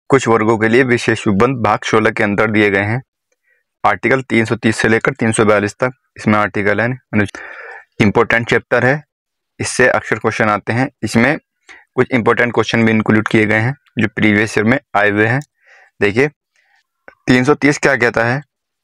कुछ वर्गों के लिए विशेष उपबंध भाग 16 के अंतर दिए गए हैं। आर्टिकल 330 से लेकर 342 तक इसमें आर्टिकल है। इंपॉर्टेंट चैप्टर है, इससे अक्सर क्वेश्चन आते हैं। इसमें कुछ इंपॉर्टेंट क्वेश्चन भी इंक्लूड किए गए हैं जो प्रीवियस ईयर में आए हुए हैं। देखिए 330 क्या कहता है,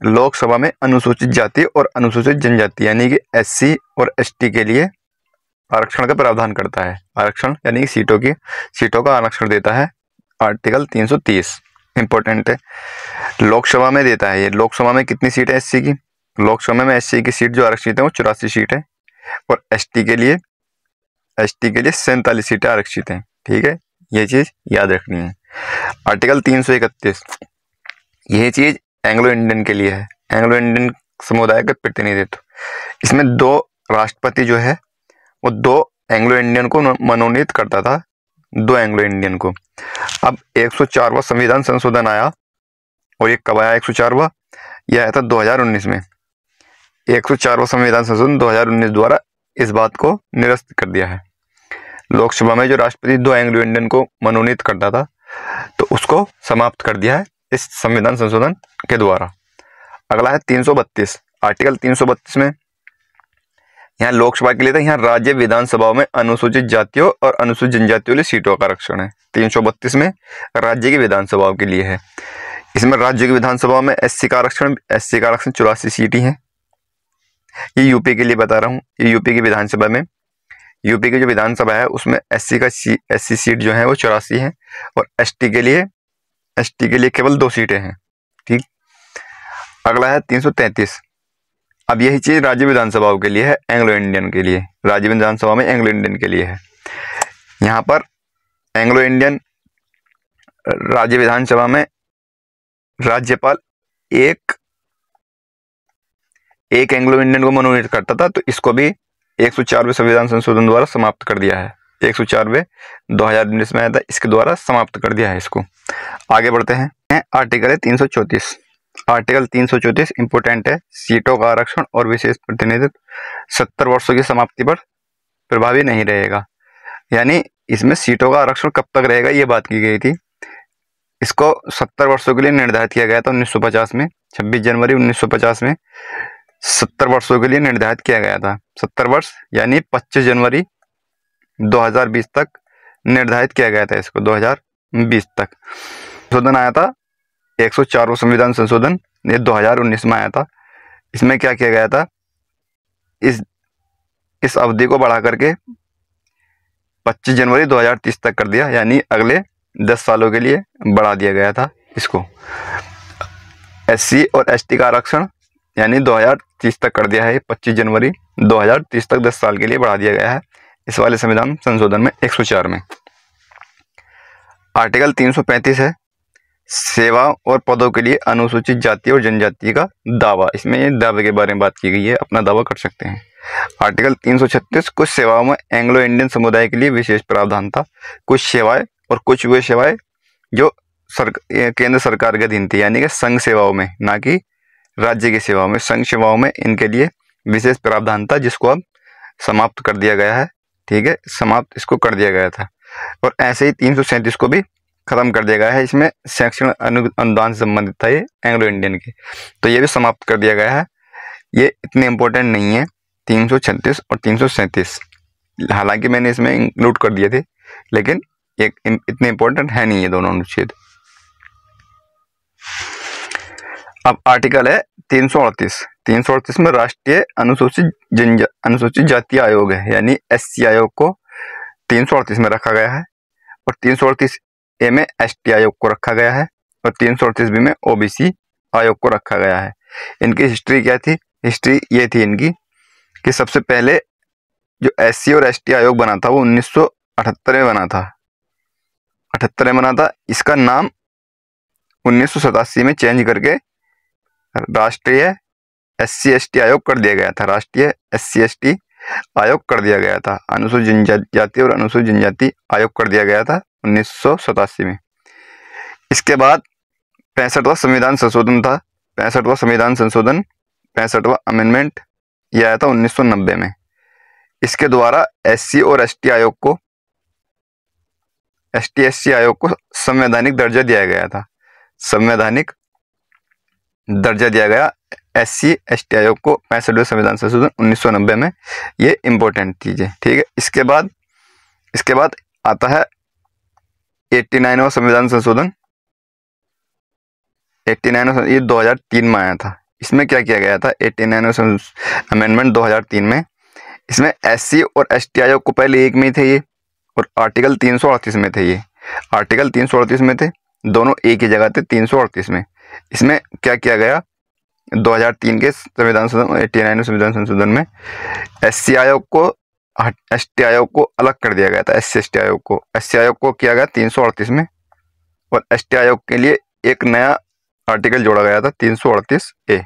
लोकसभा में अनुसूचित जाति और अनुसूचित जनजाति यानी कि एससी और एसटी के लिए आरक्षण का प्रावधान करता है। आरक्षण यानी कि सीटों का आरक्षण देता है। आर्टिकल 330 इंपॉर्टेंट है, लोकसभा में देता है। ये लोकसभा में कितनी सीट है एससी की? लोकसभा में एससी की सीट जो आरक्षित है वो 84 सीट है और एसटी के लिए 47 सीटें आरक्षित हैं। ठीक है, ये चीज याद रखनी है। आर्टिकल 331 यह चीज एंग्लो इंडियन के लिए है, एंग्लो इंडियन समुदाय का प्रतिनिधित्व। इसमें 2 राष्ट्रपति जो है वो 2 एंग्लो इंडियन को मनोनीत करता था, 2 एंग्लो इंडियन को। अब 104वां संविधान संशोधन आया और ये कब आया? 104वां यह आया था 2019 में। 104वां संविधान संशोधन 2019 द्वारा इस बात को निरस्त कर दिया है। लोकसभा में जो राष्ट्रपति 2 एंग्लो इंडियन को मनोनीत करता था तो उसको समाप्त कर दिया है इस संविधान संशोधन के द्वारा। अगला है 332। आर्टिकल 332 में यहाँ लोकसभा के लिए था, यहाँ राज्य विधानसभाओं में अनुसूचित जातियों और अनुसूचित जनजातियों के लिए सीटों का आरक्षण है। 332 में राज्य की विधानसभाओं के लिए है। इसमें राज्य की विधानसभाओं में एससी का आरक्षण 84 सीट ही है। ये यूपी के लिए बता रहा हूँ, ये यूपी की विधानसभा में, यूपी की जो विधानसभा है उसमें एससी सीट जो है वो 84 है और एसटी के लिए केवल 2 सीटें हैं। ठीक, अगला है 333। अब यही चीज राज्य विधानसभाओं के लिए है, एंग्लो इंडियन के लिए, राज्य विधानसभा में एंग्लो इंडियन के लिए है। यहाँ पर एंग्लो इंडियन राज्य विधानसभा में राज्यपाल एक एंग्लो इंडियन को मनोनीत करता था, तो इसको भी 104वें संविधान संशोधन द्वारा समाप्त कर दिया है। 104वें 2019 में आया था, इसके द्वारा समाप्त कर दिया है इसको। आगे बढ़ते हैं। आर्टिकल है 334। आर्टिकल 334 इंपोर्टेंट है, सीटों का आरक्षण और विशेष प्रतिनिधित्व 70 वर्षों की समाप्ति पर प्रभावी नहीं रहेगा। यानी इसमें सीटों का आरक्षण कब तक रहेगा ये बात की गई थी। इसको 70 वर्षों के लिए निर्धारित किया गया था 1950 में, 26 जनवरी 1950 में 70 वर्षों के लिए निर्धारित किया गया था। 70 वर्ष यानी 25 जनवरी 2020 तक निर्धारित किया गया था इसको, 2020 तक। संशोधन आया था 104वां संविधान संशोधन, ये 2019 में आया था। इसमें क्या किया गया था, इस अवधि को बढ़ा करके 25 जनवरी 2030 तक कर दिया, यानी अगले 10 सालों के लिए बढ़ा दिया गया था इसको। एससी और एसटी का आरक्षण यानी 2030 तक कर दिया है, 25 जनवरी 2030 तक 10 साल के लिए बढ़ा दिया गया है इस वाले संविधान संशोधन में 104 में। आर्टिकल 335 है, सेवा और पदों के लिए अनुसूचित जाति और जनजाति का दावा। इसमें ये दावे के बारे में बात की गई है, अपना दावा कर सकते हैं। आर्टिकल 336 कुछ सेवाओं में एंग्लो इंडियन समुदाय के लिए विशेष प्रावधान था। कुछ सेवाएं और कुछ वे सेवाएं जो केंद्र सरकार के अधीन थी, यानी कि संघ सेवाओं में, ना कि राज्य की सेवाओं में। संघ सेवाओं में इनके लिए विशेष प्रावधान था जिसको अब समाप्त कर दिया गया है। ठीक है, समाप्त इसको कर दिया गया था। और ऐसे ही 337 को भी खत्म कर दिया गया है। इसमें शैक्षणिक अनुदान से संबंधित था ये एंग्लो इंडियन के, तो ये भी समाप्त कर दिया गया है। ये इतने इंपॉर्टेंट नहीं है 336 और 337, हालांकि मैंने इसमें इंक्लूड कर दिए थे, लेकिन ये इतने इंपॉर्टेंट है नहीं ये दोनों अनुच्छेद। अब आर्टिकल है 338। 338 में राष्ट्रीय अनुसूचित जाति आयोग है, यानी एससी आयोग को 338 में रखा गया है और 338 ए में एसटी आयोग को रखा गया है और 338 बी में ओबीसी आयोग को रखा गया है। इनकी हिस्ट्री क्या थी? हिस्ट्री ये थी इनकी कि सबसे पहले जो एससी और एसटी आयोग बना था वो 1978 में बना था। 78 में बना था। इसका नाम 1987 में चेंज करके राष्ट्रीय एससी एसटी आयोग कर दिया गया था। राष्ट्रीय एससी एसटी आयोग कर दिया गया था। अनुसूचित जाति और अनुसूचित जनजाति आयोग कर दिया गया था 1987 में। इसके बाद 65वां संविधान संशोधन था। 65वां संविधान संशोधन, 65वां अमेंडमेंट, यह आया था 1990 में। इसके द्वारा एससी और एसटी आयोग को ST/SC आयोग को संवैधानिक दर्जा दिया गया था। संवैधानिक दर्जा दिया गया SC/ST आयोग को 65वें संविधान संशोधन 1990 में। ये इंपॉर्टेंट चीज है, ठीक है। इसके बाद आता है 89वां संविधान संशोधन। 89वां ये 2003 में आया था। इसमें क्या किया गया था? 89वां अमेंडमेंट 2003 में, इसमें SC और ST आयोग को पहले एक में थे ये, और आर्टिकल 338 में थे ये। आर्टिकल 338 में थे, दोनों एक ही जगह थे 338 में। इसमें क्या किया गया? 2003 के संविधान संशोधन 89वें संविधान संशोधन में SC आयोग को ST आयोग को अलग कर दिया गया था। SC/ST आयोग को, SC आयोग को किया गया 338 में, और ST आयोग के लिए एक नया आर्टिकल जोड़ा गया था 338A।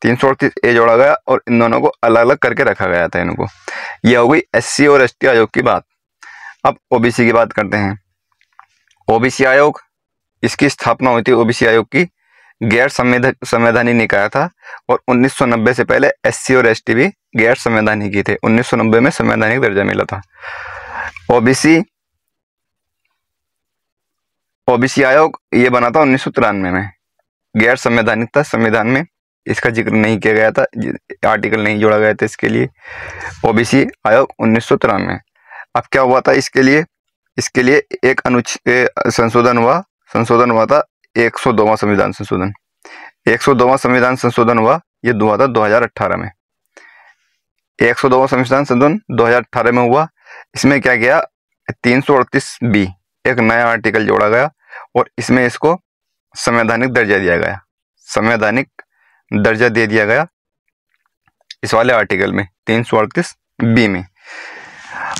338A जोड़ा गया और इन दोनों को अलग अलग करके रखा गया था इनको। यह हो गई SC और ST आयोग की बात। अब OBC की बात करते हैं। OBC आयोग, इसकी स्थापना हुई थी OBC आयोग की, गैर संवैधानिक निकाय था, और 1990 से पहले SC और ST भी गैर संवैधानिक ही थे। 1990 में संवैधानिक दर्जा मिला था। OBC आयोग ये बना था 1993 में, गैर संवैधानिक था, संविधान में इसका जिक्र नहीं किया गया था, आर्टिकल नहीं जोड़ा गया था इसके लिए। OBC आयोग 1993। अब क्या हुआ था इसके लिए एक संशोधन हुआ था 102वां संविधान संशोधन। 102वां संविधान संशोधन हुआ, ये हुआ था 2018 में। 102वां संविधान संशोधन 2018 में हुआ। इसमें क्या किया? 338B एक नया आर्टिकल जोड़ा गया, और इसमें इसको संवैधानिक दर्जा दिया गया। संवैधानिक दर्जा दे दिया गया इस वाले आर्टिकल में 338B में।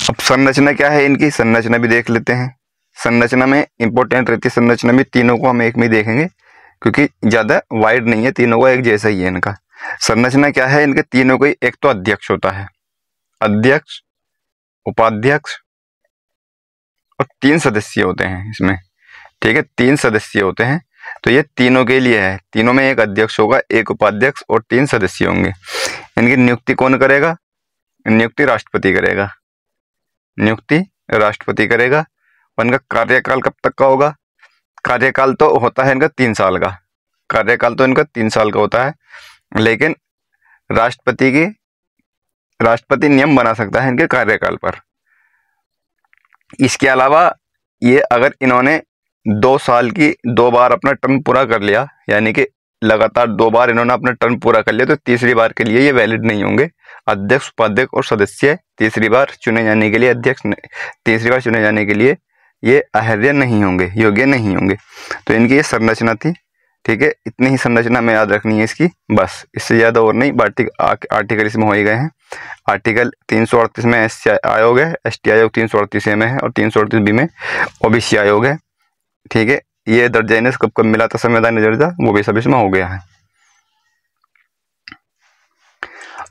अब संरचना क्या है इनकी? संरचना भी देख लेते हैं। संरचना में इंपॉर्टेंट रहती है संरचना में, तीनों को हम एक में देखेंगे क्योंकि ज्यादा वाइड नहीं है, तीनों का एक जैसा ही है इनका। संरचना क्या है इनके तीनों की? एक तो अध्यक्ष होता है, अध्यक्ष, उपाध्यक्ष और 3 सदस्य होते हैं इसमें, ठीक है। 3 सदस्य होते हैं, तो ये तीनों के लिए है। तीनों में एक अध्यक्ष होगा, एक उपाध्यक्ष और 3 सदस्य होंगे। इनकी नियुक्ति कौन करेगा? नियुक्ति राष्ट्रपति करेगा। नियुक्ति राष्ट्रपति करेगा। और इनका कार्यकाल कब तक का होगा? कार्यकाल तो होता है इनका 3 साल का। कार्यकाल तो इनका 3 साल का होता है, लेकिन राष्ट्रपति नियम बना सकता है इनके कार्यकाल पर। इसके अलावा ये अगर इन्होंने 2 साल की 2 बार अपना टर्म पूरा कर लिया, यानी कि लगातार 2 बार इन्होंने अपना टर्म पूरा कर लिया, तो तीसरी बार के लिए ये वैलिड नहीं होंगे। अध्यक्ष, उपाध्यक्ष और सदस्य तीसरी बार चुने जाने के लिए, तीसरी बार चुने जाने के लिए ये अहर्य नहीं होंगे, योग्य नहीं होंगे। तो इनकी ये संरचना थी, ठीक है। इतनी ही संरचना में याद रखनी है इसकी, बस, इससे ज्यादा और नहीं। आर्टिकल इसमें हो ही गए हैं। आर्टिकल 338 में SC आयोग है, ST आयोग 338A में है, और 338B में OBC आयोग है, ठीक है। ये दर्जा इन्हें कब कब मिला था संवैधानिक दर्जा, वो भी सब इसमें हो गया है।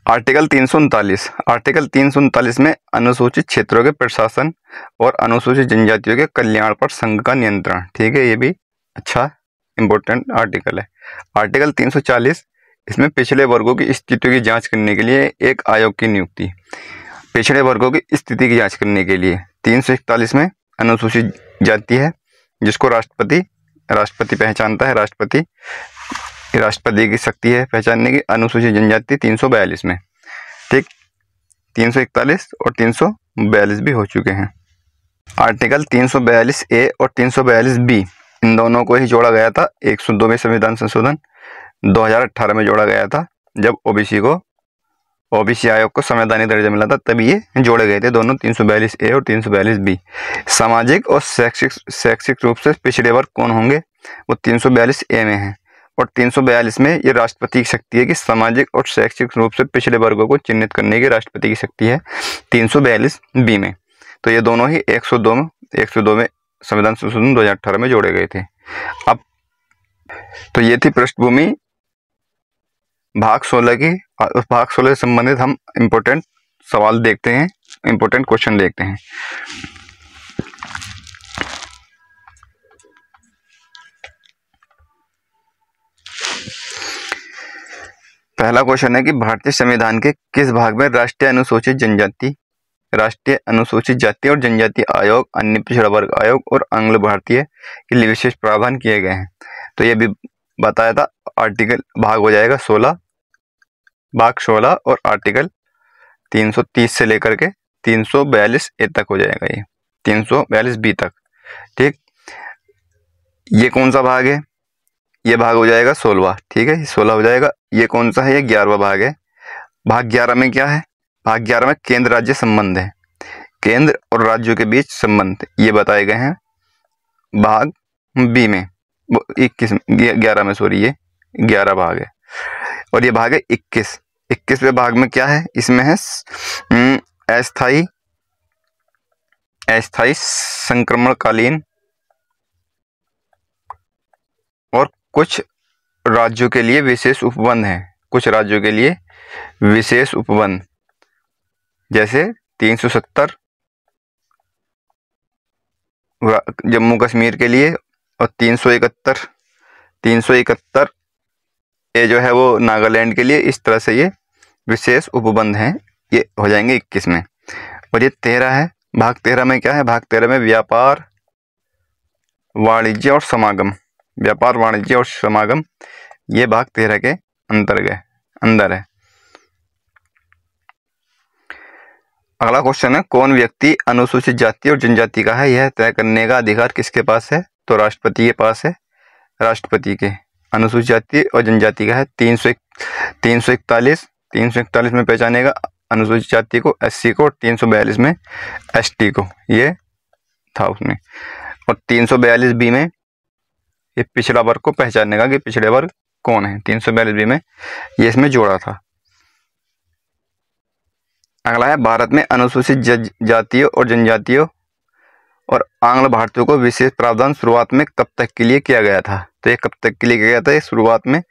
आर्टिकल 339। आर्टिकल 339 में अनुसूचित क्षेत्रों के प्रशासन और अनुसूचित जनजातियों के कल्याण पर संघ का नियंत्रण, ठीक है। ये भी अच्छा इंपॉर्टेंट आर्टिकल है। आर्टिकल 340, इसमें पिछड़े वर्गों की स्थिति की जांच करने के लिए एक आयोग की नियुक्ति। पिछड़े वर्गों की स्थिति की जांच करने के लिए 341 में अनुसूचित जाति है, जिसको राष्ट्रपति पहचानता है। राष्ट्रपति की शक्ति है पहचानने की। अनुसूचित जनजाति 342 में, ठीक। 341 और 342 भी हो चुके हैं। आर्टिकल 342A और 342B इन दोनों को ही जोड़ा गया था 102वें संविधान संशोधन 2018 में जोड़ा गया था, जब OBC आयोग को संवैधानिक दर्जा मिला था, तभी ये जोड़े गए थे दोनों, 342A और 342B। सामाजिक और शैक्षिक रूप से पिछड़े वर्ग कौन होंगे? वो 342A में है, और 342 में ये राष्ट्रपति की शक्ति है कि सामाजिक और शैक्षिक रूप से पिछड़े वर्गों को चिन्हित करने की राष्ट्रपति की शक्ति है 342B में। तो ये दोनों ही 102 में संविधान संशोधन 2018 में जोड़े गए थे। अब तो ये थी पृष्ठभूमि भाग 16 की। भाग 16 से संबंधित हम इम्पोर्टेंट सवाल देखते हैं, इम्पोर्टेंट क्वेश्चन देखते हैं। पहला क्वेश्चन है कि भारतीय संविधान के किस भाग में राष्ट्रीय अनुसूचित जनजाति राष्ट्रीय अनुसूचित जाति और जनजाति आयोग, अन्य पिछड़ा वर्ग आयोग और आंग्ल भारतीय के लिए विशेष प्रावधान किए गए हैं। तो ये भी बताया था, आर्टिकल भाग हो जाएगा 16, भाग 16 और आर्टिकल 330 से लेकर के 342 ए तक हो जाएगा, ये 342 बी तक। ठीक, ये कौन सा भाग है? ये भाग हो जाएगा 16, ठीक है, 16 हो जाएगा। ये कौन सा है? ये 11वां भाग है। भाग 11 में क्या है? भाग 11 में केंद्र राज्य संबंध है, केंद्र और राज्यों के बीच संबंध ये बताए गए हैं। भाग बी में 11 में, सॉरी, ये 11 भाग है और ये भाग है 21। 21वें भाग में क्या है? इसमें है अस्थायी संक्रमणकालीन और कुछ राज्यों के लिए विशेष उपबंध हैं। कुछ राज्यों के लिए विशेष उपबंध, जैसे 370 जम्मू कश्मीर के लिए और 371 ये जो है वो नागालैंड के लिए। इस तरह से ये विशेष उपबंध हैं, ये हो जाएंगे 21 में। और ये 13 है। भाग 13 में क्या है? भाग 13 में व्यापार, वाणिज्य और समागम, व्यापार, वाणिज्य और समागम, ये भाग 13 के अंदर है। अगला क्वेश्चन है, कौन व्यक्ति अनुसूचित जाति और जनजाति का है, यह तय करने का अधिकार किसके पास है? तो राष्ट्रपति के पास है। राष्ट्रपति के अनुसूचित जाति और जनजाति का है। 341 में पहचानेगा अनुसूचित जाति को, SC को, और 342 में ST को, ये था उसमें। और 342 बी में ये पिछड़ा वर्ग को पहचानेगा कि पिछड़े वर्ग कौन है। 342 बी में ये इसमें जोड़ा था। अगला है, भारत में अनुसूचित जातियों और जनजातियों और आंग्ल भारतीयों को विशेष प्रावधान शुरुआत में कब तक के लिए किया गया था? तो ये कब तक के लिए किया गया था? ये शुरुआत में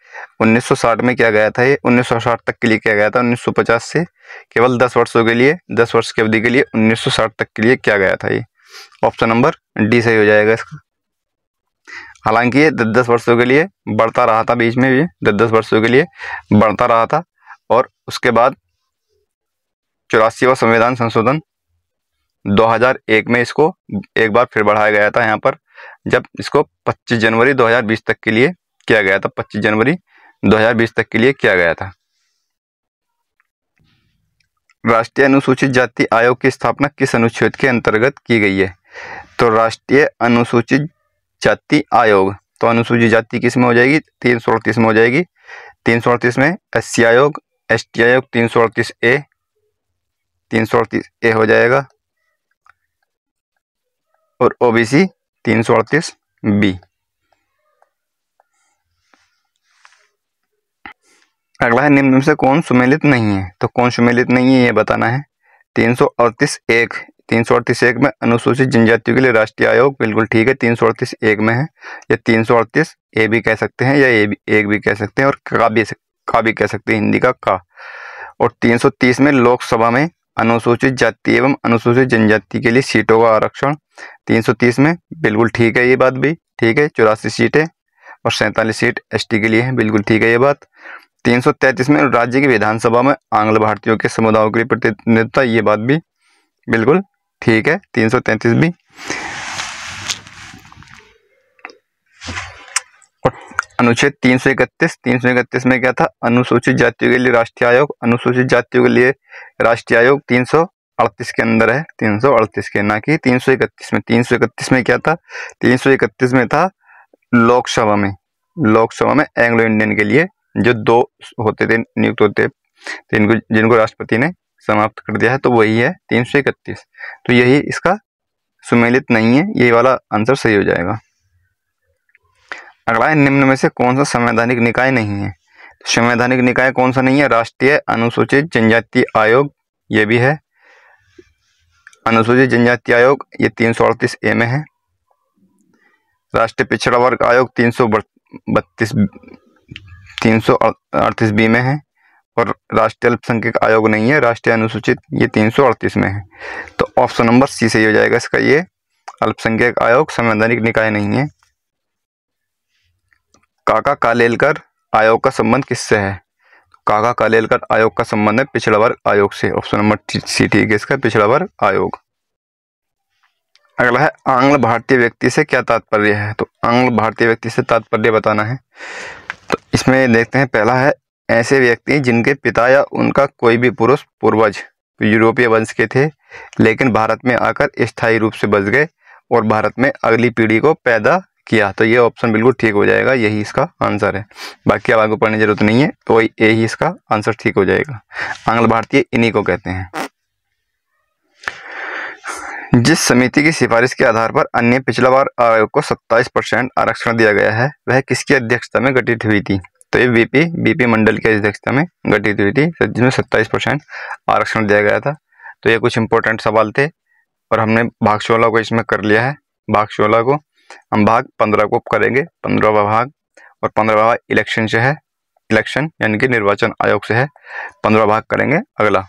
1960 में किया गया था। ये 1960 तक के लिए किया गया था। 1950 से केवल 10 वर्षों के लिए, 10 वर्ष की अवधि के लिए 1960 तक के लिए किया गया था। ये ऑप्शन नंबर डी सही हो जाएगा इसका। हालांकि ये 10 वर्षों के लिए बढ़ता रहा था, बीच में भी 10 वर्षों के लिए बढ़ता रहा था। और उसके बाद 84वां संविधान संशोधन 2001 में इसको एक बार फिर बढ़ाया गया था, यहाँ पर जब इसको 25 जनवरी 2020 तक के लिए किया गया था। 25 जनवरी 2020 तक के लिए किया गया था। राष्ट्रीय अनुसूचित जाति आयोग की स्थापना किस अनुच्छेद के अंतर्गत की गई है? तो राष्ट्रीय अनुसूचित जाति आयोग, तो अनुसूचित जाति किस में हो जाएगी? 338 में हो जाएगी। 338 में SC आयोग, ST आयोग 338A हो जाएगा और OBC 338B। अगला है, निम्न में से कौन सुमेलित नहीं है? तो कौन सुमेलित नहीं है ये बताना है। 338(1) में अनुसूचित जनजातियों के लिए राष्ट्रीय आयोग, बिल्कुल ठीक है, 338(1) में है। या 338A भी कह सकते हैं, या A भी कह सकते हैं, और का भी कह सकते हैं, हिंदी का का। और 330 में लोकसभा में अनुसूचित जाति एवं अनुसूचित जनजाति के लिए सीटों का आरक्षण। 330 में बिल्कुल ठीक है, ये बात भी ठीक है, 84 सीटें और 47 सीट ST के लिए है, बिल्कुल ठीक है ये बात। 333 में राज्य की विधानसभा में आंग्ल भारतीयों के समुदायों के लिए प्रतिनिधित्व, ये बात भी बिल्कुल ठीक है, 333 भी। अनुच्छेद 331 में क्या था? अनुसूचित जातियों के लिए राष्ट्रीय आयोग। अनुसूचित जातियों के लिए राष्ट्रीय आयोग 338 के अंदर है, 338 के, ना कि 331 में। 331 में क्या था? 331 में था लोकसभा में एंग्लो इंडियन के लिए जो 2 होते थे, नियुक्त होते, जिनको राष्ट्रपति ने समाप्त कर दिया है, तो वही है 331। तो यही इसका सुमेलित नहीं है, यही वाला आंसर सही हो जाएगा। अगला है, निम्न में से कौन सा संवैधानिक निकाय नहीं है? तो संवैधानिक निकाय कौन सा नहीं है? राष्ट्रीय अनुसूचित जनजाति आयोग, ये भी है। अनुसूचित जनजाति आयोग ये 338A में है। राष्ट्रीय पिछड़ा वर्ग आयोग 338B में है। और राष्ट्रीय अल्पसंख्यक आयोग नहीं है, राष्ट्रीय अनुसूचित, ये 338 में है। तो ऑप्शन नंबर C सही हो जाएगा इसका, ये अल्पसंख्यक आयोग संवैधानिक निकाय नहीं है। काका कालेलकर आयोग का संबंध किससे है? काका कालेलकर आयोग का संबंध है पिछड़ा वर्ग आयोग से। ऑप्शन नंबर सी ठीक है इसका, पिछड़ा वर्ग आयोग। अगला है आंग्ल भारतीय व्यक्ति से क्या तात्पर्य है। तो आंग्ल भारतीय व्यक्ति से तात्पर्य बताना है। तो इसमें देखते हैं, पहला है ऐसे व्यक्ति जिनके पिता या उनका कोई भी पुरुष पूर्वज यूरोपीय वंश के थे लेकिन भारत में आकर स्थायी रूप से बस गए और भारत में अगली पीढ़ी को पैदा किया। तो ये ऑप्शन बिल्कुल ठीक हो जाएगा, यही इसका आंसर है। बाकी अब आगे पढ़ने की जरूरत नहीं है, तो ये ही इसका आंसर ठीक हो जाएगा। आंग्ल भारतीय इन्हीं को कहते हैं। जिस समिति की सिफारिश के आधार पर अन्य पिछड़ा वर्ग आयोग को 27% आरक्षण दिया गया है वह किसकी अध्यक्षता में गठित हुई थी। तो ये बीपी मंडल की अध्यक्षता में गठित हुई थी जिसमें 27% आरक्षण दिया गया था। तो ये कुछ इंपॉर्टेंट सवाल थे और हमने भाग 16 को इसमें कर लिया है। भाग 16 को हम भाग 15 को करेंगे, 15वां भाग, और 15वां इलेक्शन से है, इलेक्शन यानी कि निर्वाचन आयोग से है। 15वां भाग करेंगे अगला।